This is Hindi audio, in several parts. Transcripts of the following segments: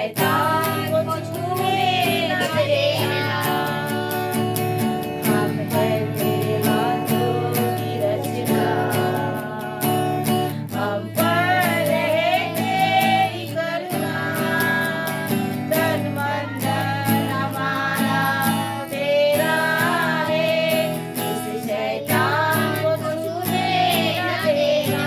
शैतान को छूने न देना। हम हैं तेरे हाथों की रचना, हम पर रहे तेरी करुणा। तन मन धन हमारा तेरा है, इस शैतान को छूने न देना।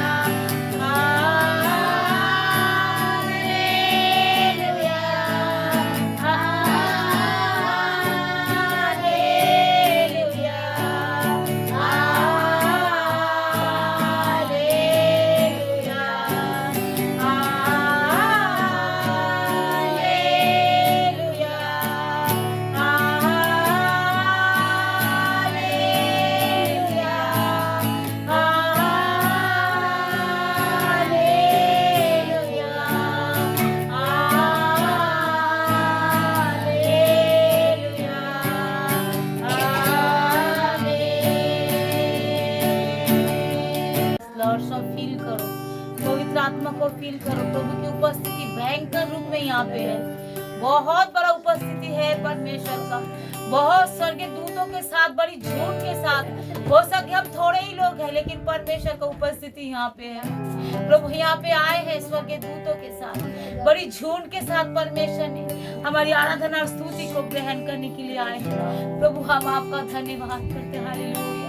लॉर्ड सब फील करो, पवित्र आत्मा को फील करो। प्रभु की उपस्थिति भयंकर रूप में यहाँ पे है, बहुत बड़ा उपस्थिति है परमेश्वर का, बहुत स्वर्गीय दूतों के साथ, बड़ी झूठ के साथ। हो सके हम थोड़े ही लोग हैं, लेकिन परमेश्वर का उपस्थिति यहाँ पे है। प्रभु यहाँ पे आए हैं स्वर्गीय दूतों के साथ, बड़ी झूठ के साथ। परमेश्वर ने हमारी आराधना और स्तुति को ग्रहण करने के लिए आए हैं। प्रभु हम आपका धन्यवाद करते हैं, हालेलुया।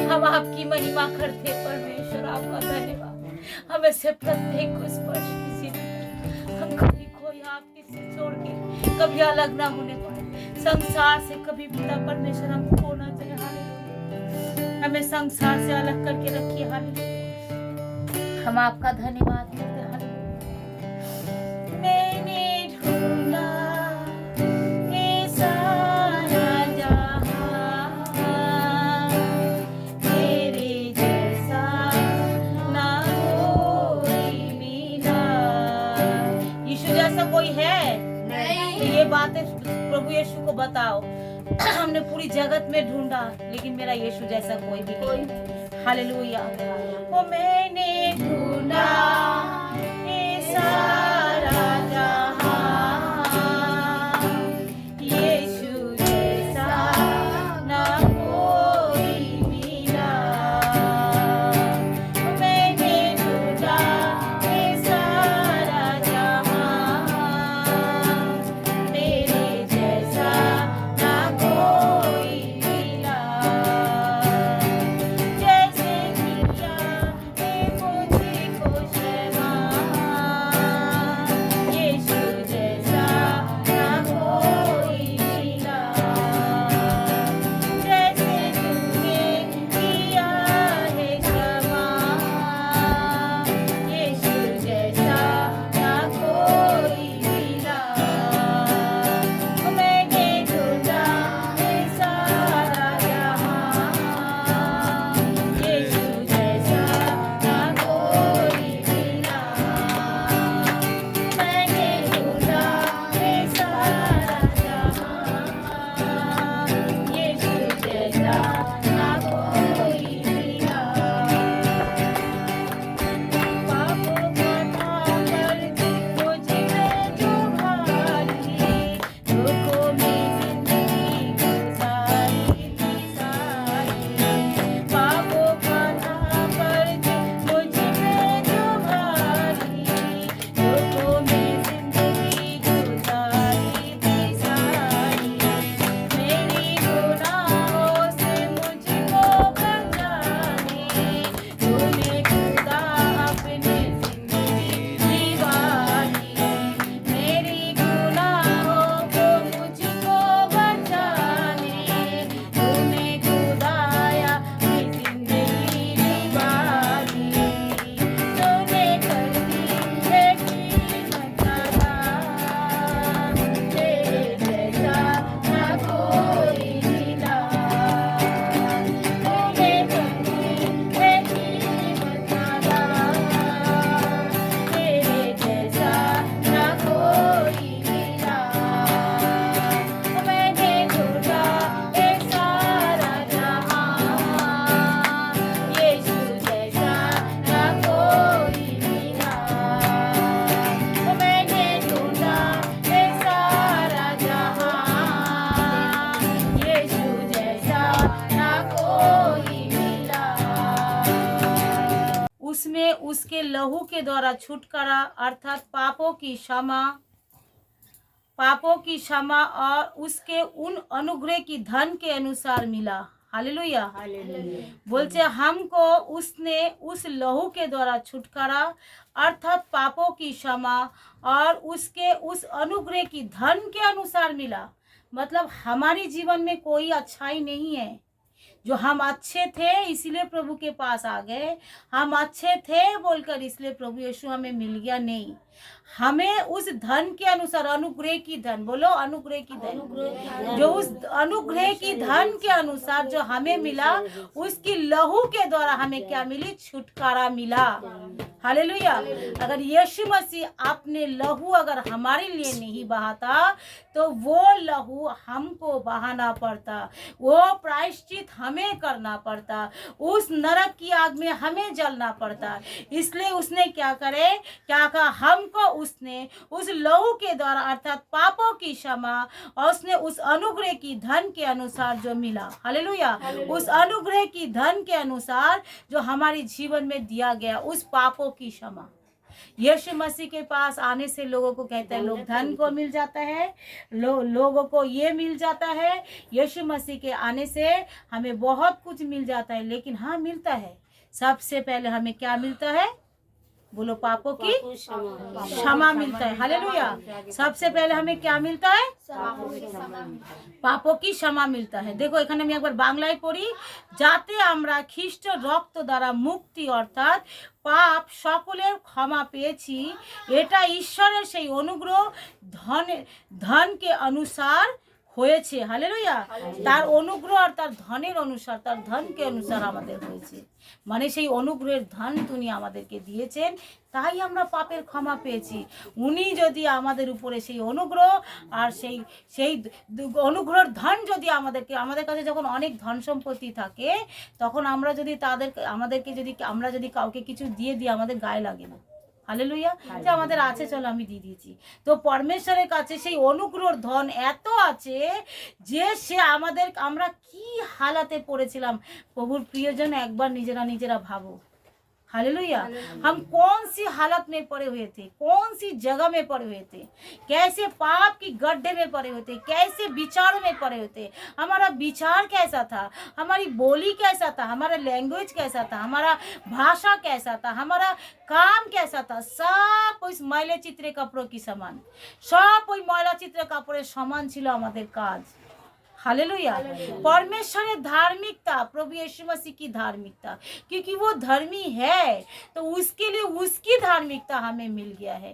हम आपकी महिमा करते परमेश्वर, आपका धन्यवाद। हमें से प्रत्येक को स्पर्श कीजिए, हम कभी कोई आपकी से छोड़ के कभी अलग ना होने पाए, संसार से कभी पिता परमेश्वर हमको ना चले। हालेलुया, हमें संसार से अलग करके रखिए। हालेलुया, हम आपका धन्यवाद करते हैं। हालेलुया, मैंने ढूंढा ये सारा जहां, तेरे जैसा ना कोई मिला। यीशु जैसा कोई है नहीं। ये बातें प्रभु यीशु को बताओ। हमने पूरी जगत में ढूंढा, लेकिन मेरा यीशु जैसा कोई भी नहीं। हालेलुया, वो मैंने ढूंढा ये सारा जहां, यीशु जैसा ना कोई मिला। मैंने ढूंढा ये सारा जहां, तेरे जैसा ना कोई मिला। जैसे किया ये मुझको लहू के द्वारा छुटकारा अर्थात पापों की क्षमा और उसके उन अनुग्रह की धन के अनुसार मिला। हालेलुया। बोलते हमको उसने उस लहू के द्वारा छुटकारा अर्थात पापों की क्षमा और उसके उस अनुग्रह की धन के अनुसार मिला। मतलब हमारे जीवन में कोई अच्छाई नहीं है, जो हम अच्छे थे इसलिए प्रभु के पास आ गए, हम अच्छे थे बोलकर इसलिए प्रभु यीशु हमें मिल गया, नहीं। हमें उस धन के अनुसार, अनुग्रह की धन, बोलो अनुग्रह की धन, जो उस अनुग्रह की धन के अनुसार जो हमें मिला, उसकी लहू के द्वारा हमें क्या मिली? छुटकारा मिला। हालेलुया। अगर यीशु मसीह अपने लहू अगर हमारे लिए नहीं बहाता तो वो लहू हमको बहाना पड़ता, वो प्रायश्चित हमें करना पड़ता, उस नरक की आग में हमें जलना पड़ता। इसलिए उसने क्या कहा? हमको उसने उस लहू के द्वारा अर्थात पापों की क्षमा और उसने उस अनुग्रह की धन के अनुसार जो मिला, हालेलुया, उस अनुग्रह की धन के अनुसार जो हमारे जीवन में दिया गया, उस पापों की क्षमा। यीशु मसीह के पास आने से लोगों को कहता है लोग धन को मिल जाता है, लोगों को ये मिल जाता है। यीशु मसीह के आने से हमें बहुत कुछ मिल जाता है, लेकिन हाँ मिलता है। सबसे पहले हमें क्या मिलता है? बोलो पापों की क्षमा मिलता है। हालेलुया। सबसे पहले हमें क्या मिलता है? पापों की क्षमा मिलता है। देखो এখানে আমি একবার বাংলায় পড়ি, যাতে আমরা খ্রিস্ট রক্ত দ্বারা মুক্তি অর্থাৎ পাপ সকলের ক্ষমা পেয়েছি, এটা ঈশ্বরের সেই অনুগ্রহ ধনকে अनुसार হয়েছে। হালেলুয়া। তার অনুগ্রহ আর তার ধনের অনুসার, তার ধনকে অনুসার আমাদের হয়েছে, মানে সেই অনুগ্রহের ধন তিনি আমাদেরকে দিয়েছেন, তাই আমরা পাপের ক্ষমা পেয়েছি। উনি যদি আমাদের উপরে সেই অনুগ্রহ আর সেই অনুগ্রহের ধন যদি আমাদের কাছে যখন অনেক ধন সম্পত্তি থাকে, তখন আমরা যদি আমরা যদি কাউকে কিছু দিয়ে দিই, আমাদের গায়ে লাগে না। হালেলুয়া। যে আমাদের আছে, চলো আমি দিয়ে দিয়েছি। তো পরমেশ্বরের কাছে সেই অনুগ্রহর ধন এত আছে যে আমরা কি হালাতে পড়েছিলাম। প্রভুর প্রিয়জন, একবার নিজেরা ভাবো। हालेलुया। हम कौन सी हालत में पड़े हुए थे, कौन सी जगह में पड़े हुए थे, कैसे पाप की गड्ढे में पड़े हुए थे, कैसे विचारों में पड़े हुए थे। हमारा विचार कैसा था, हमारी बोली कैसा था, हमारा लैंग्वेज कैसा था, हमारा भाषा कैसा था, हमारा काम कैसा था, सब उस मैले चित्रे कपड़ों की समान, सब ওই ময়লা চিত্রে কাপড়ের সমান ছিল আমাদের কাজ। हालेलुया। परमेश्वर धार्मिकता, प्रभु यीशु मसीह की धार्मिकता, क्योंकि वो धर्मी है तो उसके लिए उसकी धार्मिकता हमें मिल गया है,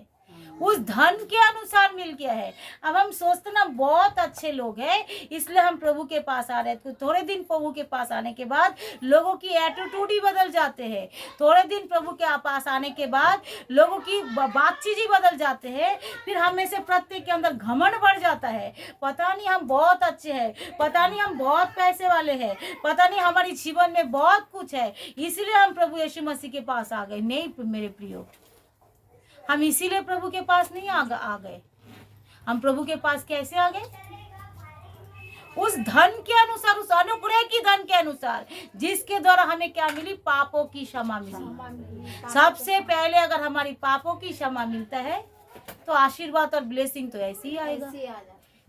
उस धन के अनुसार मिल गया है। अब हम सोचते ना बहुत अच्छे लोग हैं इसलिए हम प्रभु के पास आ रहे हैं। तो थोड़े दिन प्रभु के पास आने के बाद लोगों की एटीट्यूड ही बदल जाते हैं। थोड़े दिन प्रभु के पास आने के बाद लोगों की बातचीत ही बदल जाते हैं। फिर हमें से प्रत्येक के अंदर घमंड बढ़ जाता है, पता नहीं हम बहुत अच्छे हैं, पता नहीं हम बहुत पैसे वाले हैं, पता नहीं हमारे जीवन में बहुत कुछ है, इसलिए हम प्रभु यीशु मसीह के पास आ गए। नहीं मेरे प्रियो, हम इसीलिए प्रभु के पास नहीं आ गए। हम प्रभु के पास कैसे आ गए? उस धन के अनुसार, उस अनुग्रह की धन के अनुसार, जिसके द्वारा हमें क्या मिली? पापों की क्षमा मिली। सबसे पहले अगर हमारी पापों की क्षमा मिलता है तो आशीर्वाद और ब्लेसिंग तो ऐसे ही आएगा,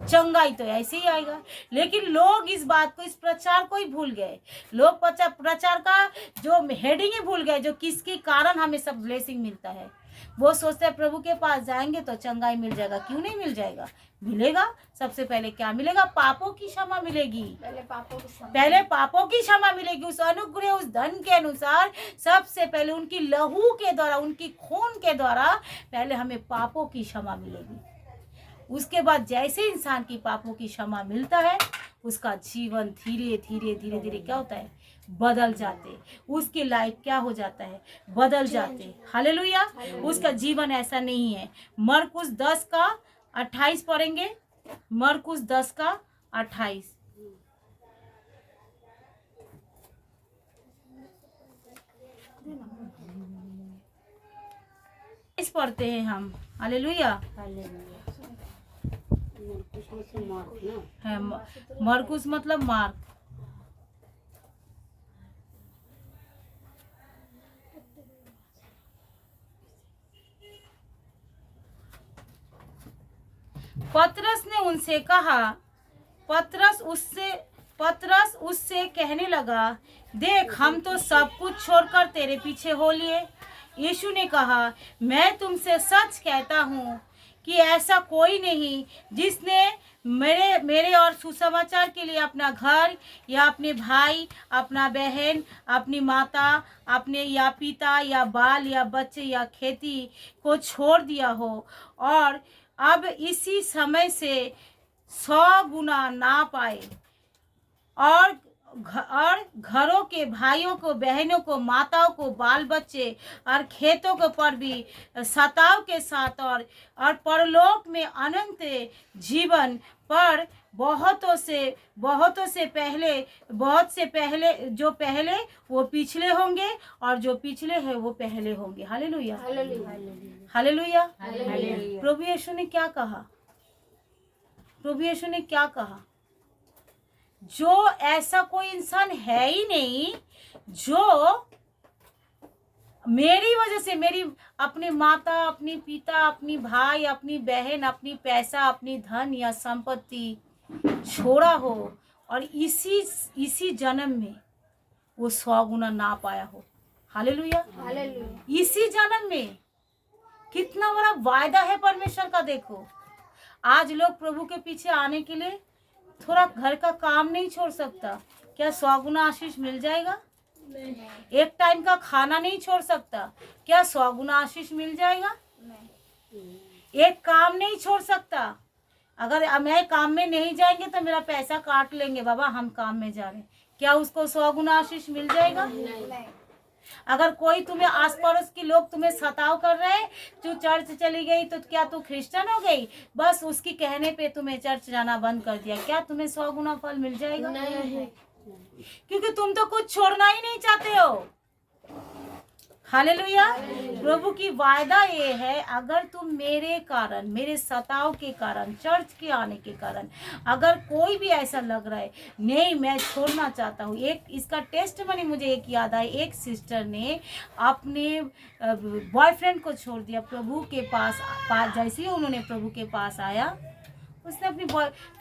चंगाई तो ऐसे ही आएगा। लेकिन लोग इस बात को, इस प्रचार को ही भूल गए। लोग प्रचार का जो हेडिंग ही भूल गए, जो किसके कारण हमें सब ब्लेसिंग मिलता है। वो सोचते हैं प्रभु के पास जाएंगे तो चंगाई मिल जाएगा। क्यों नहीं मिल जाएगा? मिलेगा। सबसे पहले क्या मिलेगा? पापों की क्षमा मिलेगी। पहले पापों की क्षमा मिलेगी, उस अनुग्रह, उस धन के अनुसार। सबसे पहले उनकी लहू के द्वारा, उनकी खून के द्वारा पहले हमें पापों की क्षमा मिलेगी। उसके बाद जैसे इंसान की पापों की क्षमा मिलता है, उसका जीवन धीरे धीरे क्या होता है? बदल जाते। उसकी लाइफ क्या हो जाता है? बदल जाते। हालेलुया। उसका जीवन ऐसा नहीं है। मरकुस 10 का 28 पढ़ेंगे। मरकुस 10 का 28 इस पढ़ते हैं हम। हालेलुया। है मरकुस मतलब मार्क। पतरस ने उनसे कहा, पतरस उससे कहने लगा, देख हम तो सब कुछ छोड़कर तेरे पीछे हो लिए। यीशु ने कहा, मैं तुमसे सच कहता हूँ कि ऐसा कोई नहीं जिसने मेरे और सुसमाचार के लिए अपना घर या अपने भाई, अपना बहन, अपनी माता, अपने या पिता या बाल या बच्चे या खेती को छोड़ दिया हो और अब इसी समय से 100 गुना ना पाए और घरों के भाइयों को, बहनों को, माताओं को, बाल बच्चे और खेतों के पर भी सताव के साथ और परलोक में अनंत जीवन पर बहुत से पहले जो पहले वो पिछले होंगे और जो पिछले हैं वो पहले होंगे। Hallelujah, hallelujah. प्रभु यीशु ने क्या कहा? प्रभु यीशु ने क्या कहा? जो ऐसा कोई इंसान है ही नहीं जो मेरी वजह से, मेरी अपनी माता, अपनी पिता, अपनी भाई, अपनी बहन, अपनी पैसा, अपनी धन या संपत्ति छोड़ा हो और इसी जन्म में वो 100 गुना ना पाया हो। हालेलुया, इसी जन्म में। कितना बड़ा वायदा है परमेश्वर का। देखो, आज लोग प्रभु के पीछे आने के लिए थोड़ा घर का काम नहीं छोड़ सकता, क्या 100 गुना आशीष मिल जाएगा? नहीं। एक टाइम का खाना नहीं छोड़ सकता, क्या 100 गुना आशीष मिल जाएगा? नहीं। एक काम नहीं छोड़ सकता, अगर मैं काम में नहीं जाएंगे तो मेरा पैसा काट लेंगे, बाबा हम काम में जा रहे हैं, क्या उसको 100 गुना आशीष मिल जाएगा? नहीं। अगर कोई तुम्हें आस पड़ोस के लोग तुम्हें सताव कर रहे हैं, तू चर्च चली गई तो क्या तू क्रिश्चियन हो गई? बस उसकी कहने पे तुम्हें चर्च जाना बंद कर दिया, क्या तुम्हें 100 गुना फल मिल जाएगा? नहीं। क्योंकि तुम तो कुछ छोड़ना ही नहीं चाहते हो। हालेलुया। प्रभु की वायदा ये है, अगर तुम मेरे कारण, मेरे सताव के कारण, चर्च के आने के कारण, अगर कोई भी ऐसा लग रहा है नहीं मैं छोड़ना चाहता हूँ। एक इसका टेस्टमनी मुझे एक याद आया, एक सिस्टर ने अपने बॉयफ्रेंड को छोड़ दिया प्रभु के पास। जैसे ही उन्होंने प्रभु के पास आया, उसने अपनी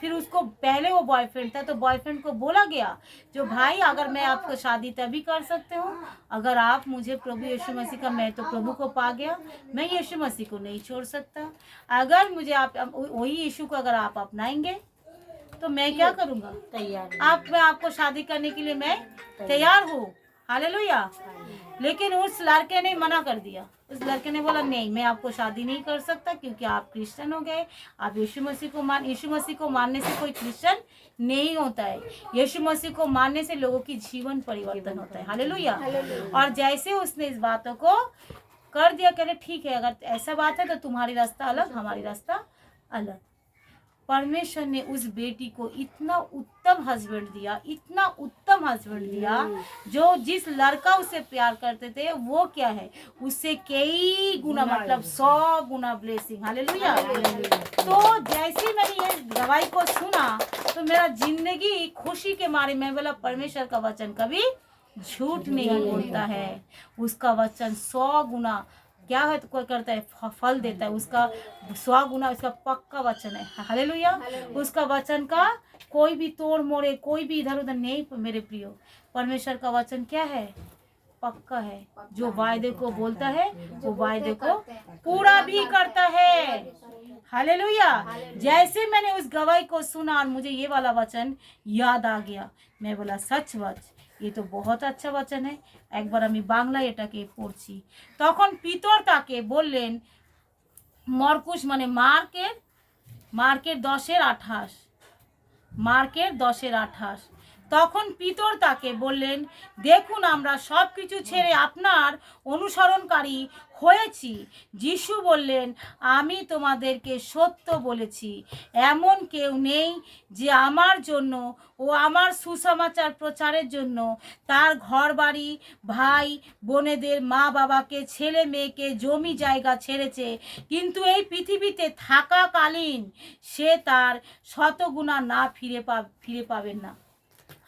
फिर उसको, पहले वो बॉयफ्रेंड था तो बॉयफ्रेंड को बोला गया, जो भाई अगर मैं आपको शादी तभी कर सकते हो अगर आप मुझे प्रभु यीशु मसीह का, मैं तो प्रभु को पा गया, मैं यीशु मसीह को नहीं छोड़ सकता। अगर मुझे आप वही यीशु को अगर आप अपनाएंगे तो मैं क्या करूँगा? तैयार। मैं आपको शादी करने के लिए मैं तैयार हूँ। हालेलुया। लेकिन उस लड़के ने मना कर दिया। उस लड़के ने बोला नहीं, मैं आपको शादी नहीं कर सकता क्योंकि आप क्रिश्चियन हो गए। आप यीशु मसीह को मानने से कोई क्रिश्चियन नहीं होता है। यीशु मसीह को मानने से लोगों की जीवन परिवर्तन होता है। हालेलुया। और जैसे उसने इस बातों को कर दिया, कह रहे ठीक है, अगर ऐसा बात है तो तुम्हारी रास्ता अलग, हमारी रास्ता अलग। परमेश्वर ने उस बेटी को इतना उत्तम हस्बैंड दिया, इतना उत्तम हस्बैंड दिया, जो जिस लड़का उसे प्यार करते थे वो क्या है, उससे कई गुना, मतलब 100 गुना ब्लेसिंग। हालेलुया। तो जैसे मैंने ये गवाही को सुना तो मेरा जिंदगी खुशी के मारे, मैं बोला परमेश्वर का वचन कभी झूठ नहीं बोलता है। उसका वचन 100 गुना क्या है, तो कोई करता है फल देता है, उसका 100 गुना उसका पक्का वचन है। हालेलुया। उसका वचन का कोई भी तोड़ मोड़े, कोई भी इधर उधर नहीं। मेरे प्रियो, परमेश्वर का वचन क्या है? पक्का है। जो वायदे को बोलता है वो वायदे को पूरा भी करता है। हालेलुया। जैसे मैंने उस गवाही को सुना और मुझे ये वाला वचन याद आ गया, मैं बोला सचमुच ये तो बहुत अच्छा वचन है। একবার আমি বাংলা এটাকে পড়ছি। তখন পিতর তাকে বললেন, মরকুশ মানে মার্কের 10:28, মার্কের 10:28। তখন পিতর তাকে বললেন, দেখুন আমরা সব কিছু ছেড়ে আপনার অনুসরণকারী হয়েছি। যিশু বললেন, আমি তোমাদেরকে সত্য বলেছি, এমন কেউ নেই যে আমার জন্য ও আমার সুসমাচার প্রচারের জন্য তার ঘরবাড়ি, ভাই বোনেদের, মা বাবাকে, ছেলে মেয়েকে, জমি জায়গা ছেড়েছে, কিন্তু এই পৃথিবীতে থাকাকালীন সে তার 100 গুণা না ফিরে পাবেন না।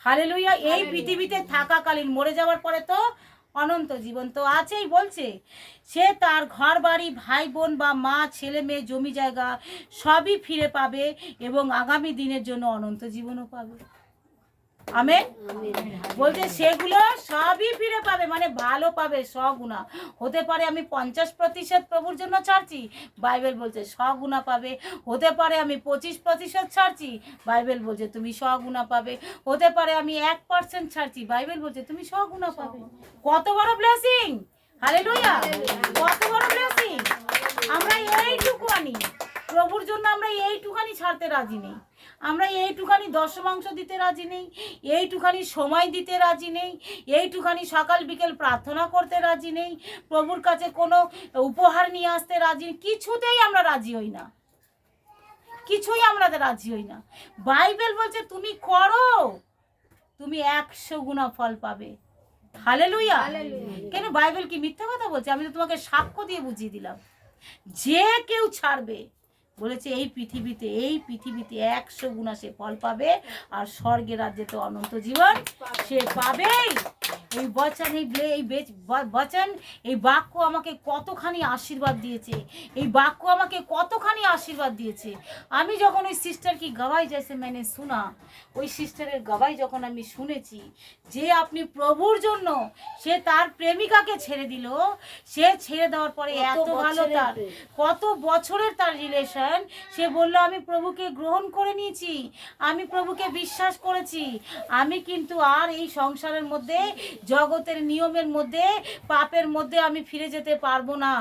হালেলুয়া। এই পৃথিবীতে থাকাকালীন, মরে যাওয়ার পরে তো অনন্ত জীবন তো আছেই। বলছে সে তার ঘর বাড়ি, ভাই বোন বা মা, ছেলে মেয়ে, জমি জায়গা সবই ফিরে পাবে এবং আগামী দিনের জন্য অনন্ত জীবনও পাবে। আমেন। বলছে সেগুলো সবই ফিরে পাবে, মানে ভালো পাবে, সগুণা। হতে পারে আমি 50% প্রভুর জন্য ছাড়ছি, বাইবেল বলছে সগুণা পাবে। হতে পারে আমি 25% ছাড়ছি, বাইবেল বলছে তুমি সগুণা পাবে। হতে পারে আমি 1% ছাড়ছি, বাইবেল বলছে তুমি সগুণা পাবে। কত বড় ব্লেসিং! হালেলুয়া! কত বড় ব্লেসিং! আমরা এইটুকু আনি প্রভুর জন্য, আমরা এইটুখানি ছাড়তে রাজি নেই, আমরা এইটুখানি দশমাংশ দিতে রাজি নেই, এইটুখানি সময় দিতে রাজি নেই, এইটুখানি সকাল বিকেল প্রার্থনা করতে রাজি নেই, প্রভুর কাছে কোনো উপহার নিয়ে আসতে রাজি নেই। কিছুতেই আমরা রাজি হই না, কিছুই আমরা রাজি হই না। বাইবেল বলছে তুমি করো, তুমি 100 গুণা ফল পাবে। হালেলুয়া! কেন বাইবেল কি মিথ্যা কথা বলছে? আমি তো তোমাকে সাক্ষ্য দিয়ে বুঝিয়ে দিলাম। যে কেউ ছাড়বে, বলেছে এই পৃথিবীতে 100 গুণা সে ফল পাবে, আর স্বর্গের রাজ্যে তো অনন্ত জীবন সে পাবেই। এই বচন, বচন, এই বাক্য আমাকে কতখানি আশীর্বাদ দিয়েছে, এই বাক্য আমাকে কতখানি আশীর্বাদ দিয়েছে। আমি যখন ওই সিস্টার কি গवाही जैसे मैंने सुना, ওই সিস্টারের গवाही যখন আমি শুনেছি যে আপনি প্রভুর জন্য সে তার প্রেমিকাকে ছেড়ে দিল, সে ছেড়ে দেওয়ার পরে এত ভালো, তার কত বছরের তার রিলেশন, সে বলল আমি প্রভুকে গ্রহণ করে নিয়েছি, আমি প্রভুকে বিশ্বাস করেছি, আমি কিন্তু আর এই সংসারের মধ্যে, জগতের নিয়মের মধ্যে, পাপের মধ্যে আমি ফিরে যেতে পারবো না।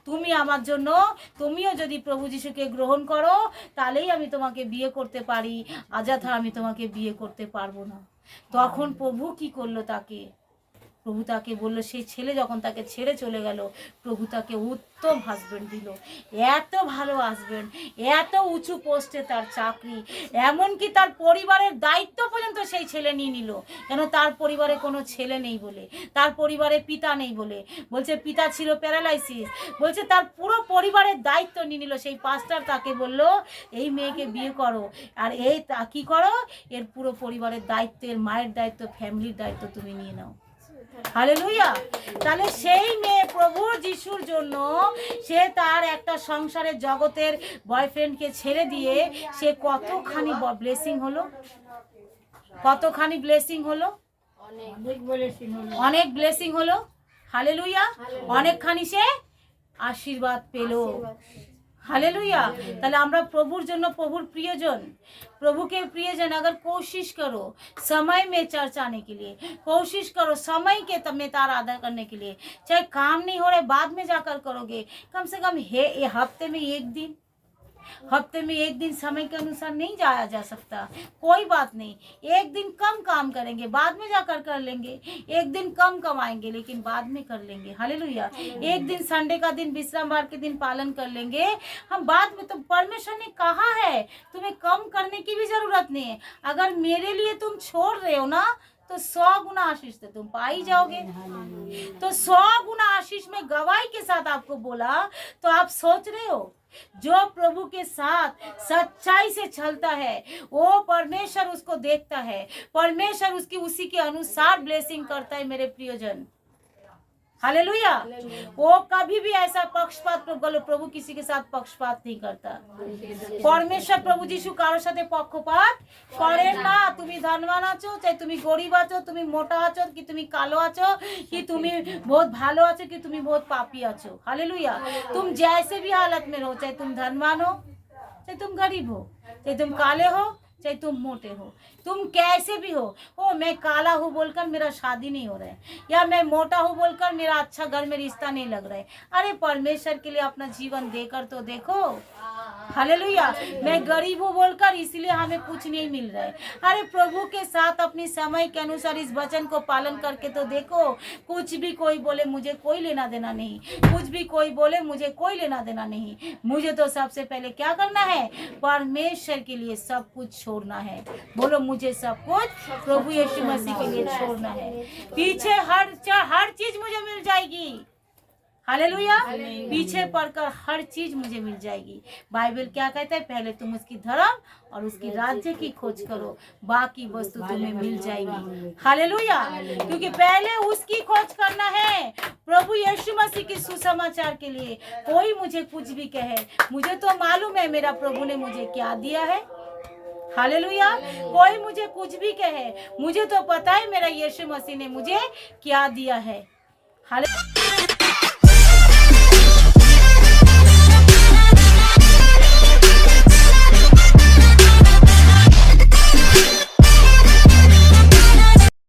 তুমি আমার জন্য, তুমিও যদি প্রভু যিশুকে গ্রহণ করো তাহলেই আমি তোমাকে বিয়ে করতে পারি, অযথা আমি তোমাকে বিয়ে করতে পারবো না। তখন প্রভু কি করলো তাকে? প্রভু তাকে বললো, সেই ছেলে যখন তাকে ছেড়ে চলে গেল, প্রভু তাকে উত্তম হাজবেন্ড দিল, এত ভালো হাজবেন্ড, এত উঁচু পোস্টে তার চাকরি, এমনকি তার পরিবারের দায়িত্ব পর্যন্ত সেই ছেলে নিয়ে নিল। কেন? তার পরিবারে কোনো ছেলে নেই বলে, তার পরিবারে পিতা নেই বলে। বলছে পিতা ছিল প্যারালাইসিস, বলছে তার পুরো পরিবারের দায়িত্ব নিয়ে নিল। সেই পাস্টার তাকে বলল এই মেয়েকে বিয়ে করো, আর এই কি করো, এর পুরো পরিবারের দায়িত্ব, এর মায়ের দায়িত্ব, ফ্যামিলির দায়িত্ব তুমি নিয়ে নাও। হালেলুয়া! তাহলে সেই মেয়ে প্রভু যিশুর জন্য সে তার একটা সংসারের জগতের বয়ফ্রেন্ডকে ছেড়ে দিয়ে সে কতখানি ব্লেসিং হলো, কতখানি ব্লেসিং হলো, অনেক ব্লেসিং হলো। হালেলুয়া! অনেকখানি সে আশীর্বাদ পেলো। हालेलुया। ताहले आमरा प्रभुर जन्य प्रभुर प्रियजन, प्रभु के प्रियजन अगर कोशिश करो समय में चर्च आने के लिए, कोशिश करो समय के तब में तार आदर करने के लिए, चाहे काम नहीं हो रहे बाद में जाकर करोगे, कम से कम ये हफ्ते में एक दिन समय के अनुसार नहीं जाया जा सकता, कोई बात नहीं, एक दिन कम काम करेंगे बाद में जाकर कर लेंगे, एक दिन कम कमाएंगे लेकिन बाद में कर लेंगे। हालेलुया। एक दिन संडे का दिन, विश्रामवार के दिन पालन कर लेंगे हम बाद में। तो परमेश्वर ने कहा है तुम्हें कम करने की भी जरूरत नहीं है, अगर मेरे लिए तुम छोड़ रहे हो ना तो 100 गुना आशीष से तुम पा ही जाओगे। तो 100 गुना आशीष में गवाही के साथ आपको बोला, तो आप सोच रहे हो जो प्रभु के साथ सच्चाई से चलता है वो परमेश्वर उसको देखता है, परमेश्वर उसकी उसी के अनुसार ब्लेसिंग करता है मेरे प्रियजन। हालेलुया। वो कभी भी ऐसा पक्षपात, प्रभु किसी के साथ पक्षपात नहीं करता। परमेश्वर प्रभु যিশু কারোর সাথে পক্ষপাত করেন না। তুমি ধনবান আছো, চাই তুমি গরিব আছো, তুমি মোটা আছো কি তুমি কালো আছো, कि তুমি बहुत ভালো আছো कि তুমি बहुत पापी আছো। हालेलुया। तुम जैसे भी हालत में रहो, चाहे तुम धनवान हो, चाहे तुम गरीब हो, चाहे तुम काले हो, चाहे तुम मोटे हो, तुम कैसे भी हो। ओ मैं काला हूँ बोलकर मेरा शादी नहीं हो रहा है, या मैं मोटा हूँ बोलकर मेरा अच्छा घर में रिश्ता नहीं लग रहा है। अरे परमेश्वर के लिए अपना जीवन देकर तो देखो। हालेलुया। मैं गरीब हूँ बोलकर इसलिए हमें कुछ नहीं मिल रहा है। अरे प्रभु के साथ अपनी समय के अनुसार इस वचन को पालन करके तो देखो। कुछ भी कोई बोले मुझे कोई लेना देना नहीं, कुछ भी कोई बोले मुझे कोई लेना देना नहीं। मुझे तो सबसे पहले क्या करना है, परमेश्वर के लिए सब कुछ छोड़ना है। बोलो मुझे सब कुछ प्रभु यीशु मसीह के लिए छोड़ना है। पीछे हर चीज मुझे मिल जाएगी। हालेलुया। पीछे पड़कर हर चीज मुझे मिल जाएगी। बाइबल क्या कहता है, पहले तुम उसकी धर्म और उसकी राज्य की खोज करो, बाकी वस्तु तुम्हें मिल जाएगी। हालेलुया। क्योंकि पहले उसकी खोज करना है, प्रभु यीशु मसीह के सुसमाचार के लिए। कोई मुझे कुछ भी कहे, मुझे तो मालूम है मेरा प्रभु ने मुझे क्या दिया है। हालेलुया। कोई मुझे कुछ भी कहे, मुझे तो पता है मेरा यीशु मसीह ने मुझे क्या दिया है। हालेलुया।